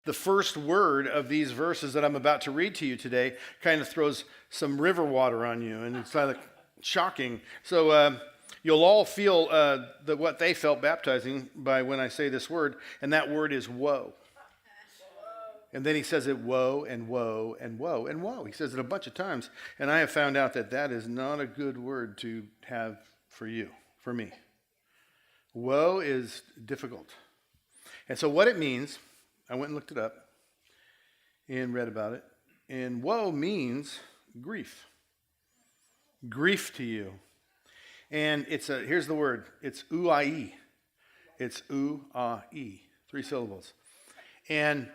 the first word of these verses that I'm about to read to you today kind of throws some river water on you, and it's kind of shocking. So you'll all feel what they felt baptizing by when I say this word, and that word is woe. And then he says it woe and woe and woe and woe. He says it a bunch of times, and I have found out that that is not a good word to have for you, for me. Woe is difficult. And so what it means, I went and looked it up and read about it. And woe means grief. Grief to you. And here's the word. It's u-i-e. It's u-a-e. 3 syllables. And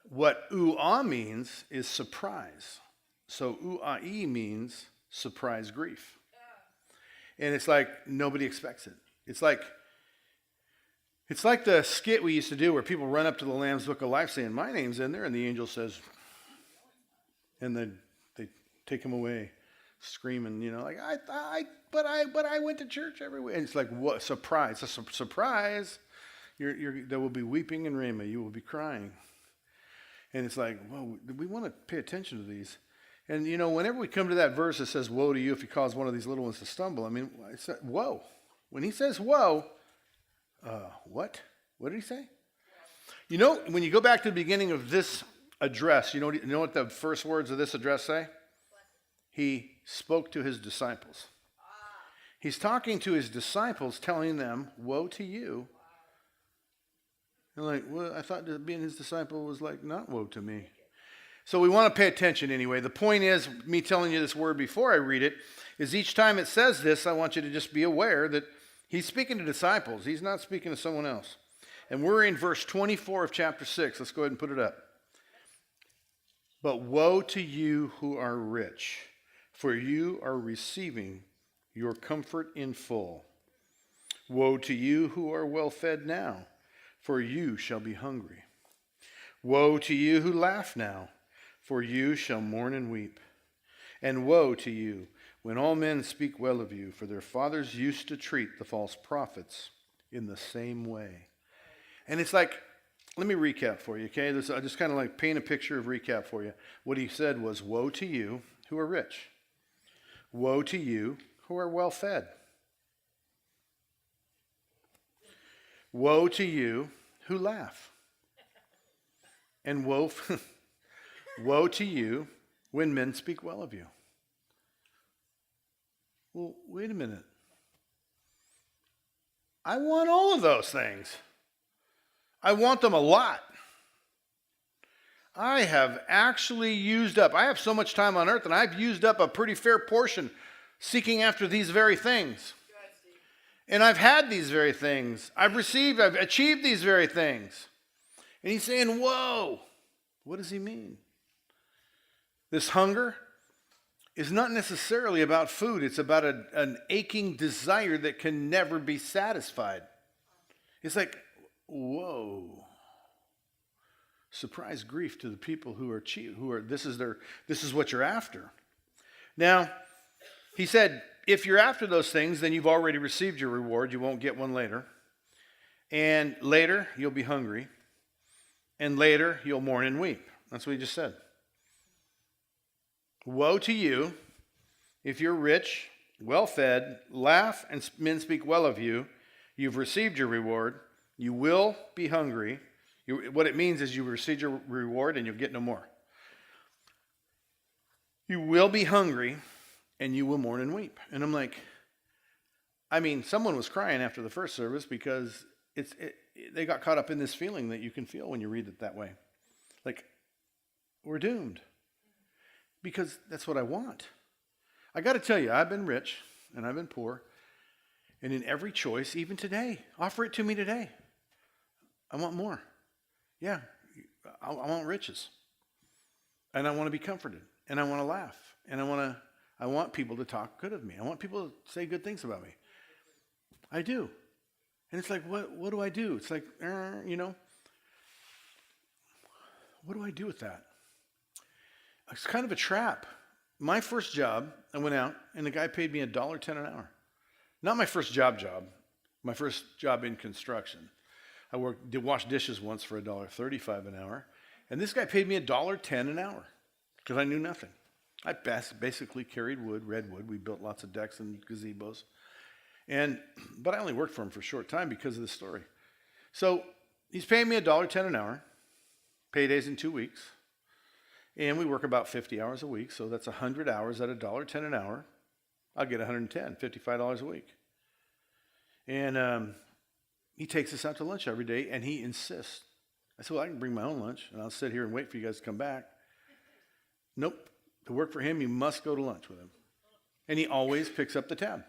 what u-ah means is surprise. So u-a-e means surprise grief. And it's like nobody expects it. It's like the skit we used to do where people run up to the Lamb's Book of Life saying, my name's in there, and the angel says, and then they take him away screaming, like, but I went to church every week. And it's like, what? Surprise. A surprise. There will be weeping in Ramah. You will be crying. And it's like, whoa, we want to pay attention to these. And, whenever we come to that verse that says, woe to you if you cause one of these little ones to stumble, I mean, it's whoa. When he says woe, what? What did he say? When you go back to the beginning of this address, you know what the first words of this address say? He spoke to his disciples. He's talking to his disciples, telling them, woe to you. And like, well, I thought that being his disciple was like, not woe to me. So we want to pay attention anyway. The point is, me telling you this word before I read it, is each time it says this, I want you to just be aware that he's speaking to disciples. He's not speaking to someone else. And we're in verse 24 of chapter 6. Let's go ahead and put it up. But woe to you who are rich, for you are receiving your comfort in full. Woe to you who are well fed now, for you shall be hungry. Woe to you who laugh now, for you shall mourn and weep. And woe to you when all men speak well of you, for their fathers used to treat the false prophets in the same way. And it's like, let me recap for you, okay? I just kind of like paint a picture of recap for you. What he said was, woe to you who are rich. Woe to you who are well fed. Woe to you who laugh. And woe to you when men speak well of you. Well, wait a minute. I want all of those things. I want them a lot. I have actually used up, I have so much time on earth, and I've used up a pretty fair portion seeking after these very things. And I've had these very things. I've achieved these very things. And he's saying, whoa. What does he mean? This hunger is not necessarily about food. It's about an aching desire that can never be satisfied. It's like, whoa. Surprise grief to the people who are this is what you're after. Now, he said, if you're after those things, then you've already received your reward. You won't get one later. And later, you'll be hungry. And later, you'll mourn and weep. That's what he just said. Woe to you if you're rich, well-fed, laugh, and men speak well of you. You've received your reward. You will be hungry. What it means is you received your reward and you'll get no more. You will be hungry and you will mourn and weep. And I'm like, someone was crying after the first service because they got caught up in this feeling that you can feel when you read it that way. Like, we're doomed. Because that's what I want. I got to tell you, I've been rich and I've been poor. And in every choice, even today, offer it to me today. I want more. Yeah, I want riches. And I want to be comforted. And I want to laugh. And I want people to talk good of me. I want people to say good things about me. I do. And it's like, what do I do? It's like, what do I do with that? It's kind of a trap. My first job, I went out, and the guy paid me $1.10 an hour. Not my first job. My first job in construction. I did wash dishes once for $1.35 an hour, And this guy paid me $1.10 an hour because I knew nothing. I basically carried wood, redwood. We built lots of decks and gazebos. But I only worked for him for a short time because of this story. So he's paying me $1.10 an hour, paydays in 2 weeks. And we work about 50 hours a week. So that's 100 hours at $1.10 an hour. I'll get $110, $55 a week. And he takes us out to lunch every day, and he insists. I said, well, I can bring my own lunch, and I'll sit here and wait for you guys to come back. Nope. To work for him, you must go to lunch with him. And he always picks up the tab.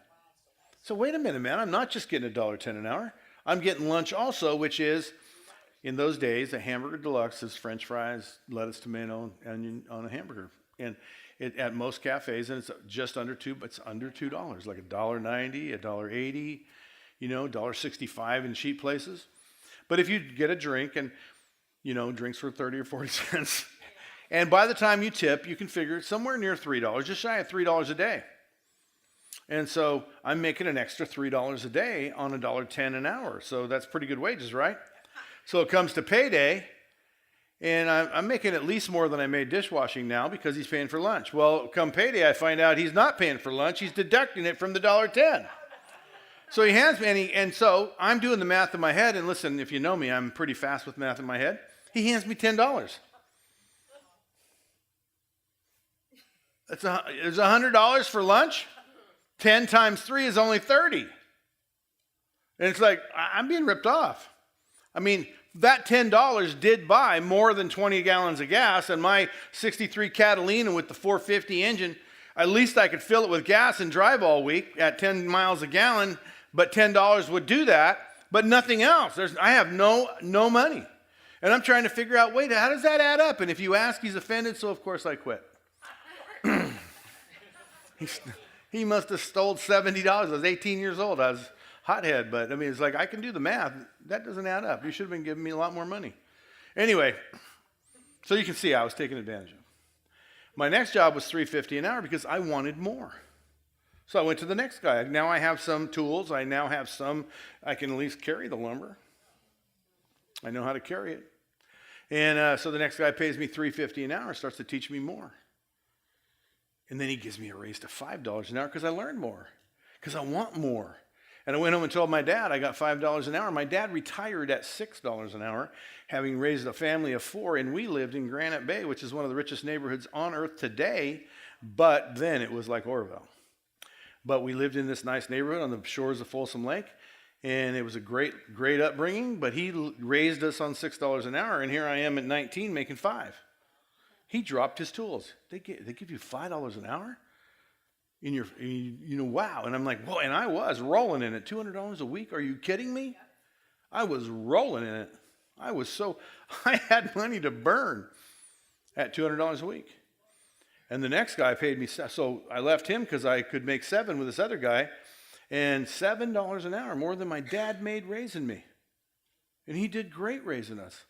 So wait a minute, man. I'm not just getting $1.10 an hour. I'm getting lunch also, which is, in those days, a hamburger deluxe is French fries, lettuce, tomato, onion on a hamburger. And at most cafes, and it's just under $2, like $1.90, $1.80, $1.65 in cheap places. But if you get a drink and, drinks for 30 or 40 cents, and by the time you tip, you can figure somewhere near $3, just shy of $3 a day. And so I'm making an extra $3 a day on $1.10 an hour. So that's pretty good wages, right? So it comes to payday, and I'm making at least more than I made dishwashing now because he's paying for lunch. Well, come payday, I find out he's not paying for lunch. He's deducting it from the $1.10. So he hands me, and so I'm doing the math in my head. And listen, if you know me, I'm pretty fast with math in my head. He hands me $10. It's $100 for lunch. 10 times 3 is only 30. And it's like, I'm being ripped off. I mean, that $10 did buy more than 20 gallons of gas, and my 63 Catalina with the 450 engine, at least I could fill it with gas and drive all week at 10 miles a gallon, but $10 would do that, but nothing else. I have no money. And I'm trying to figure out, wait, how does that add up? And if you ask, he's offended, so of course I quit. He must have stole $70. I was 18 years old. I was hothead, but I mean, it's like, I can do the math. That doesn't add up. You should have been giving me a lot more money. Anyway, so you can see I was taken advantage of. My next job was $3.50 an hour because I wanted more. So I went to the next guy. Now I have some tools. I can at least carry the lumber. I know how to carry it. And so the next guy pays me $3.50 an hour, starts to teach me more. And then he gives me a raise to $5 an hour because I learned more, because I want more. And I went home and told my dad I got $5 an hour. My dad retired at $6 an hour, having raised a family of 4, and we lived in Granite Bay, which is one of the richest neighborhoods on earth today, but then it was like Orville. But we lived in this nice neighborhood on the shores of Folsom Lake, and it was a great upbringing, but he raised us on $6 an hour, and here I am at 19 making $5. He dropped his tools. They give you $5 an hour? Wow. And I'm like, whoa, and I was rolling in it. $200 a week? Are you kidding me? I was rolling in it. I had money to burn at $200 a week. And the next guy paid me, so I left him because I could make $7 with this other guy, and $7 an hour, more than my dad made raising me. And he did great raising us.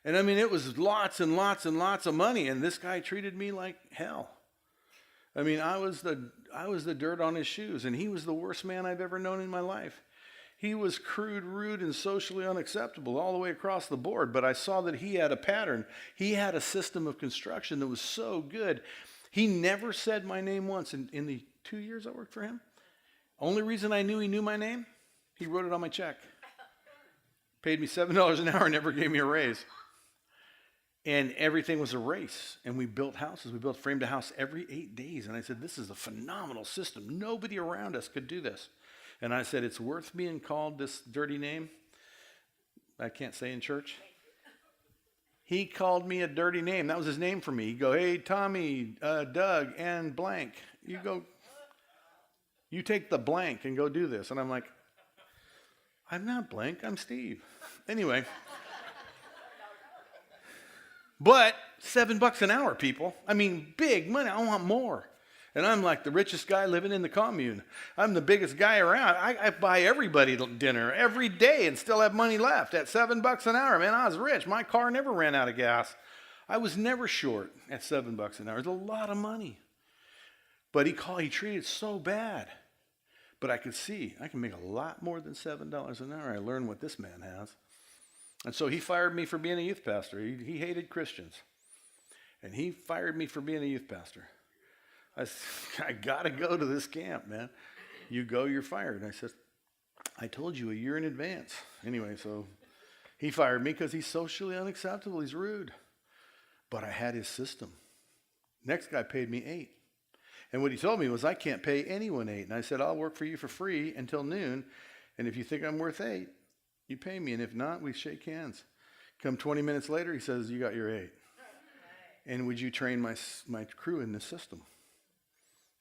And I mean, it was lots and lots and lots of money, and this guy treated me like hell. I mean, I was the dirt on his shoes, and he was the worst man I've ever known in my life. He was crude, rude, and socially unacceptable all the way across the board, but I saw that he had a pattern. He had a system of construction that was so good. He never said my name once in the 2 years I worked for him. Only reason I knew he knew my name, he wrote it on my check. Paid me $7 an hour, never gave me a raise. And everything was a race. And we built houses. We built frame to house every 8 days. And I said, this is a phenomenal system. Nobody around us could do this. And I said, it's worth being called this dirty name. I can't say in church. He called me a dirty name. That was his name for me. He'd go, hey, Tommy, Doug, and blank. You take the blank and go do this. And I'm like, I'm not blank. I'm Steve. Anyway. But $7 an hour, people. I mean, big money. I want more. And I'm like the richest guy living in the commune. I'm the biggest guy around. I buy everybody dinner every day and still have money left at $7 an hour. Man, I was rich. My car never ran out of gas. I was never short at $7 an hour. It's a lot of money. But he treated so bad. But I could see I can make a lot more than $7 an hour. I learned what this man has. And so he fired me for being a youth pastor. He hated Christians. And he fired me for being a youth pastor. I got to go to this camp, man. You go, you're fired. And I said, I told you a year in advance. Anyway, so he fired me because he's socially unacceptable. He's rude. But I had his system. Next guy paid me $8. And what he told me was, I can't pay anyone $8. And I said, I'll work for you for free until noon. And if you think I'm worth $8, you pay me. And if not, we shake hands. Come 20 minutes later, he says, you got your $8. And would you train my crew in this system?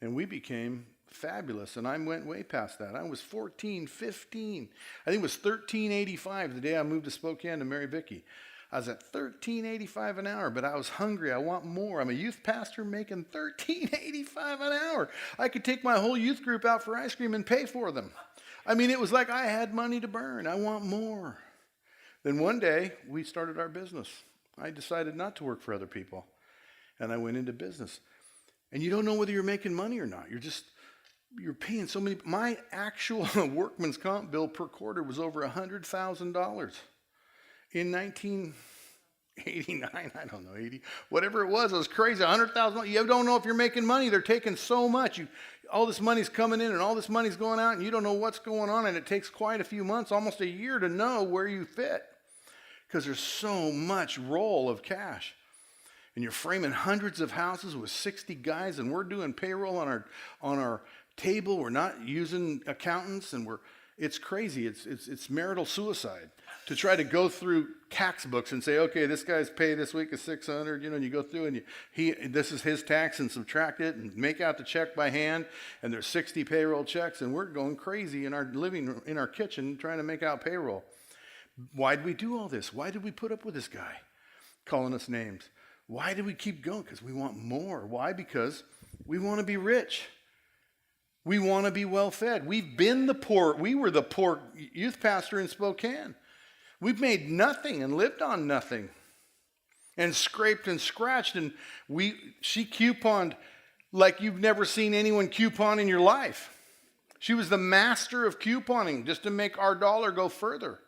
And we became fabulous. And I went way past that. I was 14, 15. I think it was $13.85 the day I moved to Spokane to marry Vicky. I was at $13.85 an hour, but I was hungry. I want more. I'm a youth pastor making $13.85 an hour. I could take my whole youth group out for ice cream and pay for them. I mean, it was like I had money to burn. I want more. Then one day, we started our business. I decided not to work for other people, and I went into business. And you don't know whether you're making money or not. You're paying so many. My actual workman's comp bill per quarter was over $100,000. In 1989, I don't know, 80, whatever it was crazy. $100,000. You don't know if you're making money. They're taking so much. All this money's coming in and all this money's going out, and you don't know what's going on. And it takes quite a few months, almost a year, to know where you fit, because there's so much roll of cash. And you're framing hundreds of houses with 60 guys, and we're doing payroll on our table. We're not using accountants, and it's crazy. It's marital suicide to try to go through tax books and say, okay, this guy's pay this week is $600, and you go through and this is his tax, and subtract it and make out the check by hand, and there's 60 payroll checks, and we're going crazy in our living room, in our kitchen, trying to make out payroll. Why did we do all this? Why did we put up with this guy calling us names? Why did we keep going? Because we want more. Why? Because we want to be rich. We want to be well fed. We've been the poor. We were the poor youth pastor in Spokane. We've made nothing and lived on nothing and scraped and scratched. And she couponed like you've never seen anyone coupon in your life. She was the master of couponing just to make our dollar go further.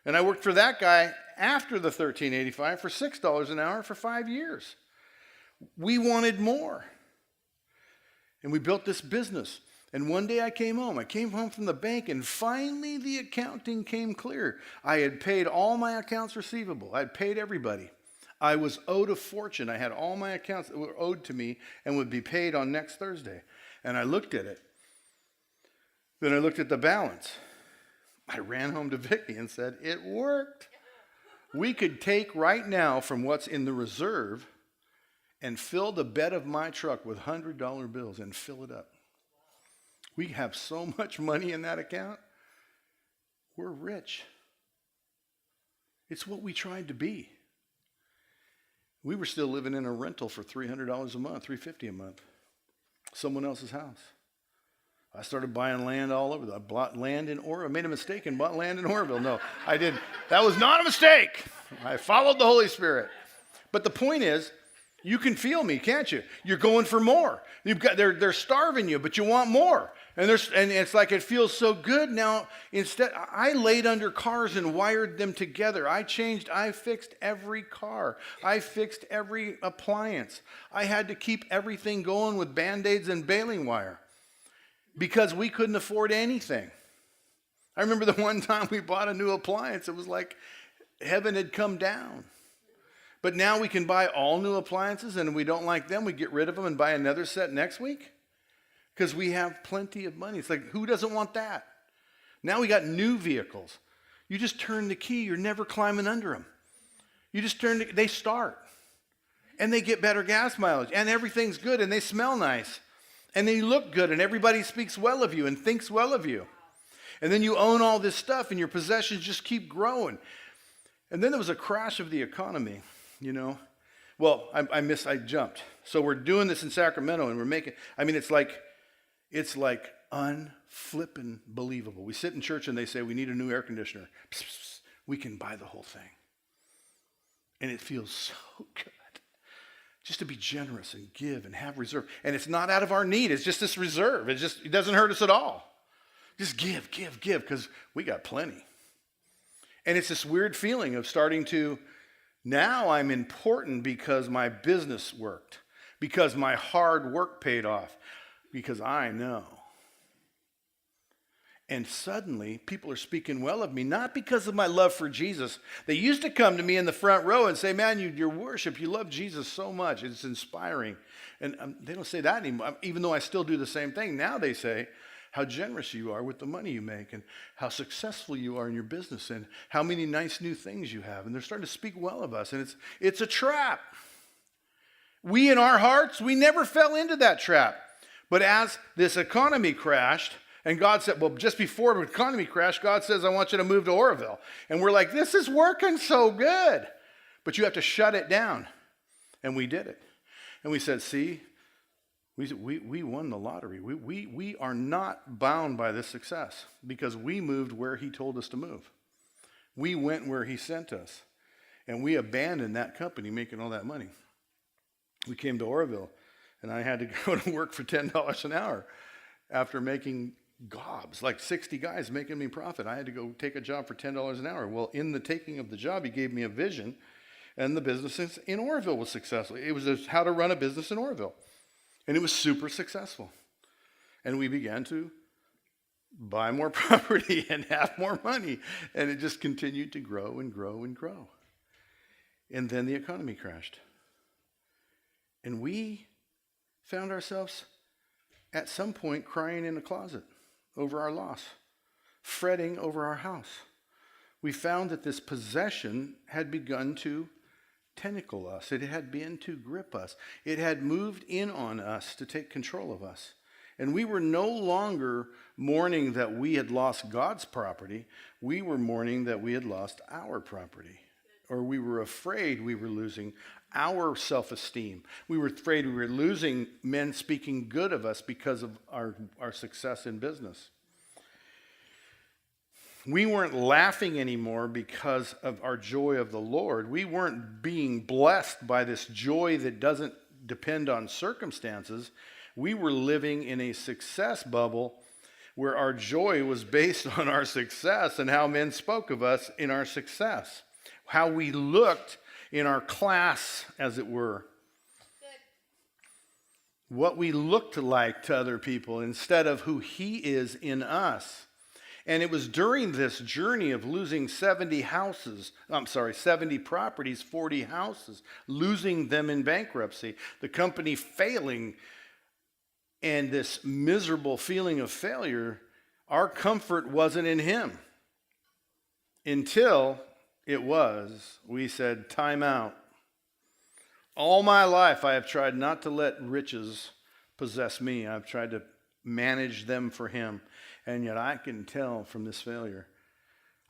And I worked for that guy after the $13.85 for $6 an hour for 5 years. We wanted more. And we built this business. And one day I came home from the bank, and finally the accounting came clear. I had paid all my accounts receivable. I had paid everybody. I was owed a fortune. I had all my accounts that were owed to me and would be paid on next Thursday. And I looked at it. Then I looked at the balance. I ran home to Vicky and said, it worked. We could take right now from what's in the reserve and fill the bed of my truck with $100 bills and fill it up. We have so much money in that account. We're rich. It's what we tried to be. We were still living in a rental for $300 a month, $350 a month. Someone else's house. I started buying land all over. I bought land in Oroville. I made a mistake and bought land in Oroville. No, I didn't. That was not a mistake. I followed the Holy Spirit. But the point is, you can feel me, can't you? You're going for more. They're starving you, but you want more. And it's like it feels so good now. Instead, I laid under cars and wired them together. I fixed every car. I fixed every appliance. I had to keep everything going with Band-Aids and baling wire because we couldn't afford anything. I remember the one time we bought a new appliance. It was like heaven had come down. But now we can buy all new appliances, and if we don't like them, we get rid of them and buy another set next week because we have plenty of money. It's like, who doesn't want that? Now we got new vehicles. You just turn the key. You're never climbing under them. You just they start, and they get better gas mileage, and everything's good, and they smell nice, and they look good, and everybody speaks well of you and thinks well of you. And then you own all this stuff, and your possessions just keep growing. And then there was a crash of the economy. Well, I jumped. So we're doing this in Sacramento, and we're making, it's like unflippin' believable. We sit in church and they say, we need a new air conditioner. Psst, psst, we can buy the whole thing. And it feels so good just to be generous and give and have reserve. And it's not out of our need. It's just this reserve. It doesn't hurt us at all. Just give, because we got plenty. And it's this weird feeling of starting to, now I'm important because my business worked, because my hard work paid off, because I know. And suddenly, people are speaking well of me, not because of my love for Jesus. They used to come to me in the front row and say, man, your worship, you love Jesus so much. It's inspiring. And they don't say that anymore, even though I still do the same thing. Now they say how generous you are with the money you make and how successful you are in your business and how many nice new things you have. And they're starting to speak well of us. And it's a trap. We, in our hearts, we never fell into that trap. But as this economy crashed, and God said, well, just before the economy crashed, God says, I want you to move to Oroville. And we're like, this is working so good. But you have to shut it down. And we did it. And we said, see, we won the lottery. We are not bound by this success because we moved where he told us to move. We went where he sent us. And we abandoned that company making all that money. We came to Oroville, and I had to go to work for $10 an hour after making gobs, like 60 guys making me profit. I had to go take a job for $10 an hour. Well, in the taking of the job, he gave me a vision, and the business in Oroville was successful. It was how to run a business in Oroville, and it was super successful. And we began to buy more property and have more money, and it just continued to grow and grow and grow. And then the economy crashed, and we found ourselves at some point crying in the closet over our loss, fretting over our house. We found that this possession had begun to tentacle us. It had begun to grip us. It had moved in on us to take control of us. And we were no longer mourning that we had lost God's property. We were mourning that we had lost our property. Or we were afraid we were losing our self-esteem. We were afraid we were losing men speaking good of us because of our success in business. We weren't laughing anymore because of our joy of the Lord. We weren't being blessed by this joy that doesn't depend on circumstances. We were living in a success bubble where our joy was based on our success and how men spoke of us in our success, how we looked in our class, as it were. Good. What we looked like to other people instead of who he is in us. And it was during this journey of losing 70 properties, 40 houses, losing them in bankruptcy, the company failing, and this miserable feeling of failure, our comfort wasn't in him. Until we said, time out. All my life I have tried not to let riches possess me. I've tried to manage them for him. And yet I can tell from this failure.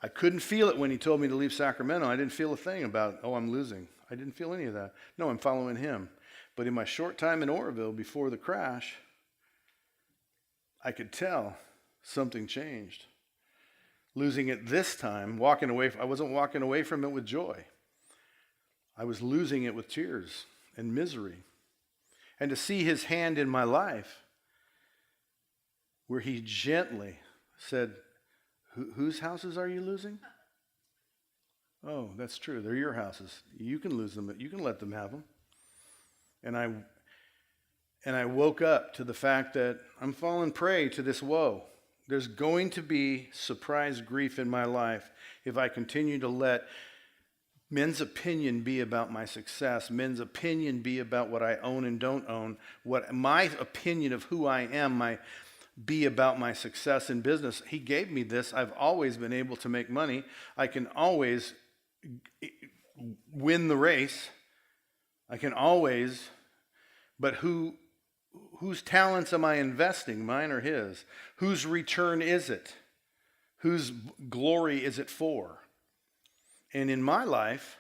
I couldn't feel it when he told me to leave Sacramento. I didn't feel a thing about, I'm losing. I didn't feel any of that. No, I'm following him. But in my short time in Oroville before the crash, I could tell something changed. Losing it this time, I wasn't walking away from it with joy. I was losing it with tears and misery. And to see his hand in my life, where he gently said, whose houses are you losing? Oh, that's true. They're your houses. You can lose them, but you can let them have them. And I woke up to the fact that I'm falling prey to this woe. There's going to be surprise grief in my life if I continue to let men's opinion be about my success, men's opinion be about what I own and don't own, what my opinion of who I am be about my success in business. He gave me this. I've always been able to make money. I can always win the race. I can always, but whose talents am I investing, mine or his? Whose return is it? Whose glory is it for? And in my life,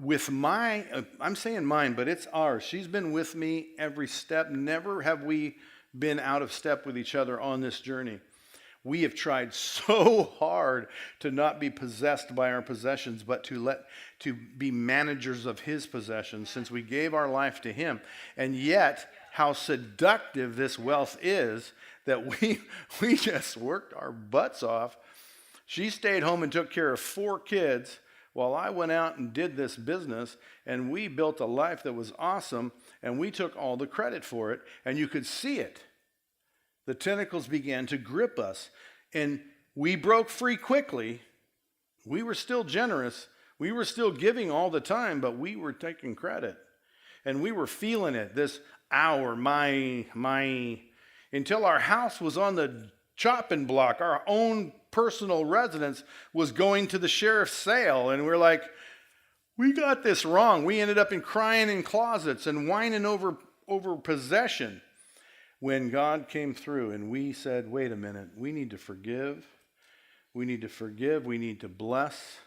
I'm saying mine, but it's ours. She's been with me every step. Never have we been out of step with each other on this journey. We have tried so hard to not be possessed by our possessions, but to be managers of his possessions since we gave our life to him. And yet, how seductive this wealth is that we just worked our butts off She stayed home and took care of 4 kids while I went out and did this business, and we built a life that was awesome, and we took all the credit for it, and you could see it. The tentacles began to grip us, and we broke free quickly. We were still generous. We were still giving all the time, but we were taking credit. And we were feeling it, this our, my, until our house was on the chopping block. Our own personal residence was going to the sheriff's sale. And we're like, we got this wrong. We ended up crying in closets and whining over possession. When God came through and we said, wait a minute, we need to forgive. We need to forgive. We need to bless.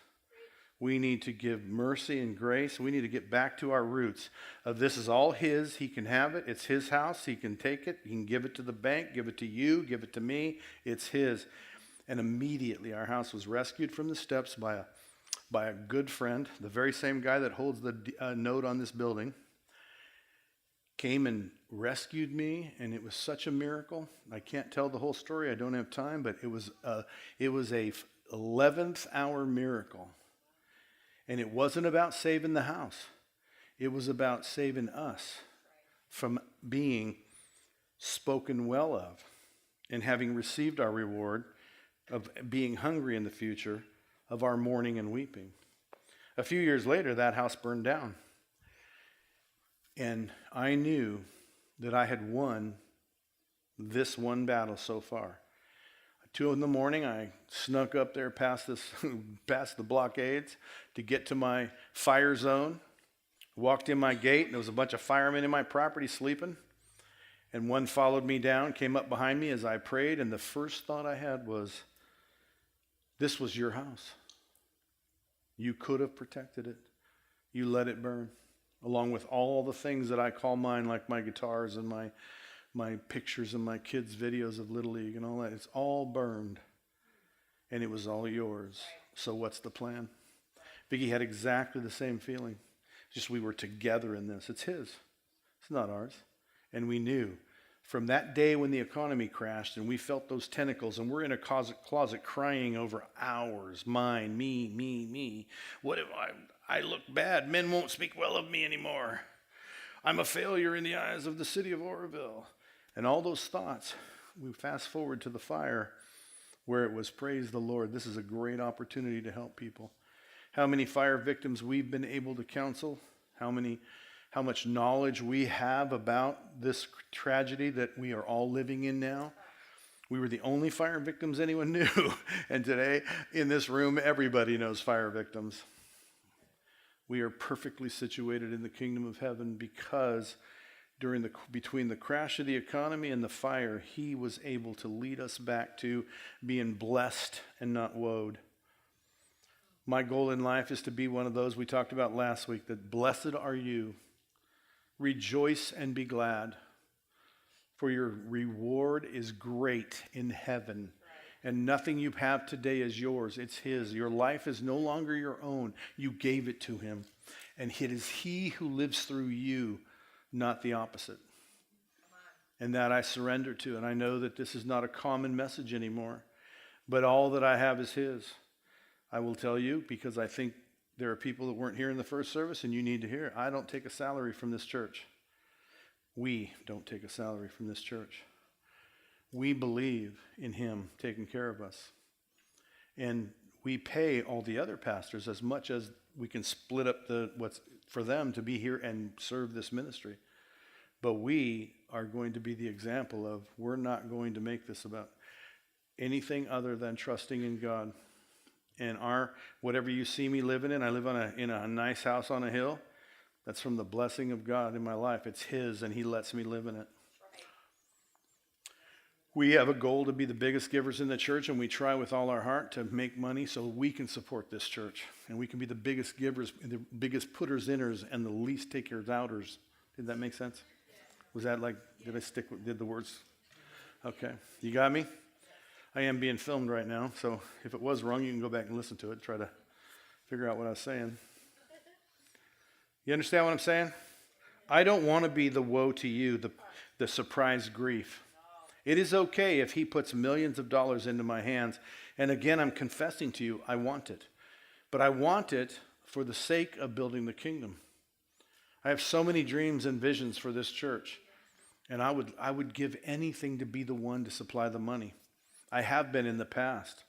We need to give mercy and grace. We need to get back to our roots of this is all his. He can have it. It's his house. He can take it. He can give it to the bank, give it to you, give it to me. It's his. And immediately our house was rescued from the steps by a good friend, the very same guy that holds the note on this building, came and rescued me, and it was such a miracle. I can't tell the whole story. I don't have time, but it was a 11th hour miracle. And it wasn't about saving the house. It was about saving us from being spoken well of and having received our reward of being hungry in the future, of our mourning and weeping. A few years later, that house burned down. And I knew that I had won this one battle so far. 2 a.m, I snuck up there past the blockades to get to my fire zone. Walked in my gate, and there was a bunch of firemen in my property sleeping. And one followed me down, came up behind me as I prayed, and the first thought I had was, this was your house. You could have protected it. You let it burn, along with all the things that I call mine, like my guitars and my pictures and my kids' videos of Little League and all that. It's all burned, and it was all yours. So what's the plan? Vicki had exactly the same feeling. Just we were together in this. It's his. It's not ours. And we knew from that day when the economy crashed and we felt those tentacles and we're in a closet crying over ours, mine, me. What if I look bad? Men won't speak well of me anymore. I'm a failure in the eyes of the city of Oroville. And all those thoughts, we fast forward to the fire where it was, praise the Lord. This is a great opportunity to help people. How many fire victims we've been able to counsel, how much knowledge we have about this tragedy that we are all living in now. We were the only fire victims anyone knew. And today, in this room, everybody knows fire victims. We are perfectly situated in the kingdom of heaven because between the crash of the economy and the fire, he was able to lead us back to being blessed and not woed. My goal in life is to be one of those we talked about last week, that blessed are you. Rejoice and be glad, for your reward is great in heaven. And nothing you have today is yours. It's his. Your life is no longer your own. You gave it to him. And it is he who lives through you, not the opposite. And that I surrender to. And I know that this is not a common message anymore. But all that I have is his. I will tell you, because I think there are people that weren't here in the first service and you need to hear. I don't take a salary from this church. We don't take a salary from this church. We believe in him taking care of us. And we pay all the other pastors as much as we can split up what's for them to be here and serve this ministry. But we are going to be the example of we're not going to make this about anything other than trusting in God. And whatever you see me living in, I live in a nice house on a hill. That's from the blessing of God in my life. It's his, and he lets me live in it. We have a goal to be the biggest givers in the church, and we try with all our heart to make money so we can support this church. And we can be the biggest givers, the biggest putters-inners, and the least takers-outers. Did that make sense? Was that did the words? Okay. You got me? I am being filmed right now, so if it was wrong, you can go back and listen to it, try to figure out what I was saying. You understand what I'm saying? I don't want to be the woe to you, the surprise grief. It is okay if he puts millions of dollars into my hands. And again, I'm confessing to you, I want it. But I want it for the sake of building the kingdom. I have so many dreams and visions for this church. And I would give anything to be the one to supply the money. I have been in the past.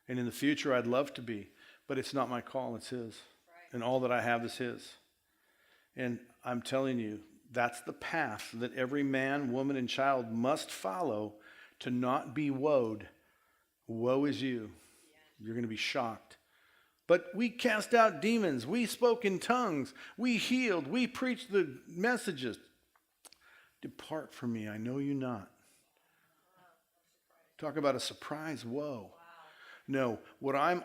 And in the future, I'd love to be. But it's not my call, it's his. Right. And all that I have is his. And I'm telling you, that's the path that every man, woman, and child must follow to not be woed. Woe is you. You're going to be shocked. But we cast out demons. We spoke in tongues. We healed. We preached the messages. Depart from me, I know you not. Talk about a surprise woe. No, what I'm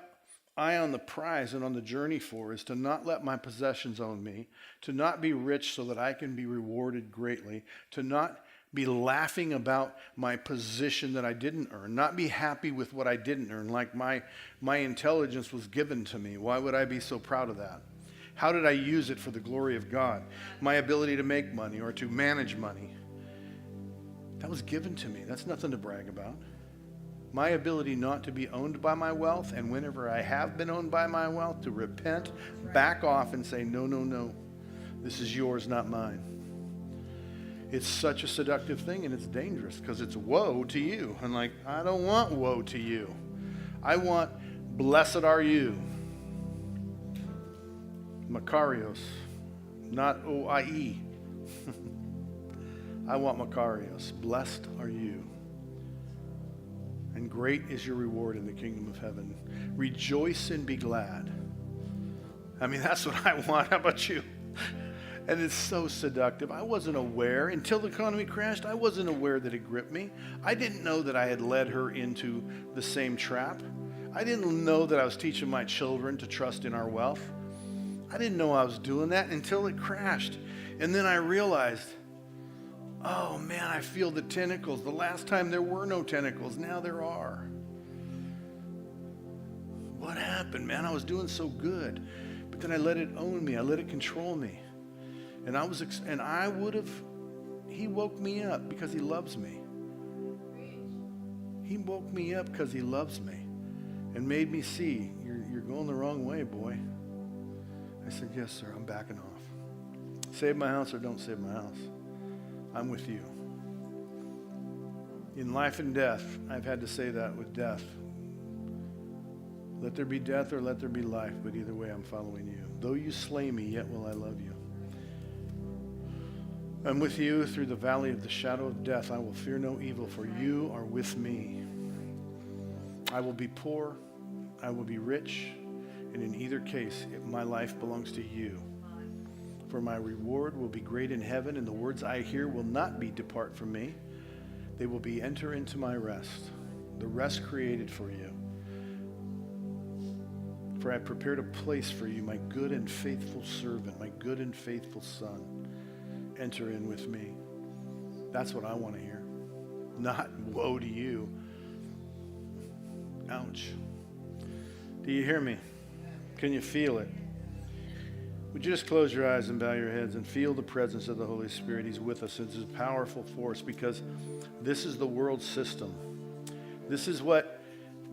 on the prize and on the journey for is to not let my possessions own me, to not be rich so that I can be rewarded greatly, to not be laughing about my position that I didn't earn, not be happy with what I didn't earn, like my intelligence was given to me. Why would I be so proud of that? How did I use it for the glory of God? My ability to make money or to manage money. That was given to me. That's nothing to brag about. My ability not to be owned by my wealth, and whenever I have been owned by my wealth, to repent, back off and say, no, no, no. This is yours, not mine. It's such a seductive thing, and it's dangerous because it's woe to you. And like, I don't want woe to you. I want blessed are you. Makarios, not O-I-E. I want Makarios. Blessed are you. And great is your reward in the kingdom of heaven. Rejoice and be glad. I mean, that's what I want. How about you? And it's so seductive. I wasn't aware, until the economy crashed, I wasn't aware that it gripped me. I didn't know that I had led her into the same trap. I didn't know that I was teaching my children to trust in our wealth. I didn't know I was doing that until it crashed. And then I realized, oh man, I feel the tentacles. The last time there were no tentacles, now there are. What happened, man? I was doing so good, but then I let it own me. I let it control me. And he woke me up because he loves me. He woke me up because he loves me and made me see, you're going the wrong way, boy. I said, yes, sir, I'm backing off. Save my house or don't save my house. I'm with you. In life and death, I've had to say that with death. Let there be death or let there be life, but either way, I'm following you. Though you slay me, yet will I love you. I'm with you through the valley of the shadow of death. I will fear no evil, for you are with me. I will be poor, I will be rich, and in either case, my life belongs to you. For my reward will be great in heaven, and the words I hear will not be depart from me. They will be enter into my rest, the rest created for you. For I have prepared a place for you, my good and faithful servant, my good and faithful son. Enter in with me. That's what I want to hear. Not woe to you. Ouch. Do you hear me? Can you feel it? Would you just close your eyes and bow your heads and feel the presence of the Holy Spirit? He's with us. It's a powerful force because this is the world system. This is what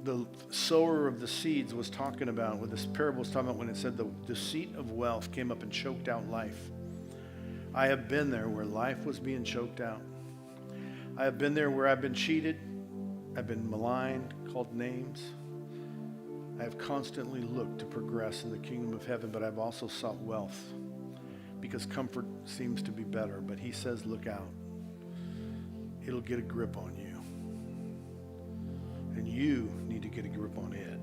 the sower of the seeds was talking about, what this parable was talking about when it said the deceit of wealth came up and choked out life. I have been there where life was being choked out. I have been there where I've been cheated. I've been maligned, called names. I have constantly looked to progress in the kingdom of heaven, but I've also sought wealth because comfort seems to be better. But he says, look out. It'll get a grip on you. And you need to get a grip on it.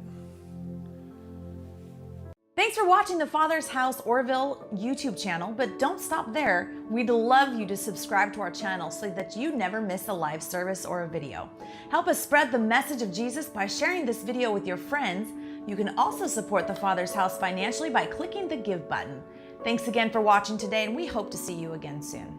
Thanks for watching the Father's House Orville YouTube channel, but don't stop there. We'd love you to subscribe to our channel so that you never miss a live service or a video. Help us spread the message of Jesus by sharing this video with your friends. You can also support the Father's House financially by clicking the Give button. Thanks again for watching today, and we hope to see you again soon.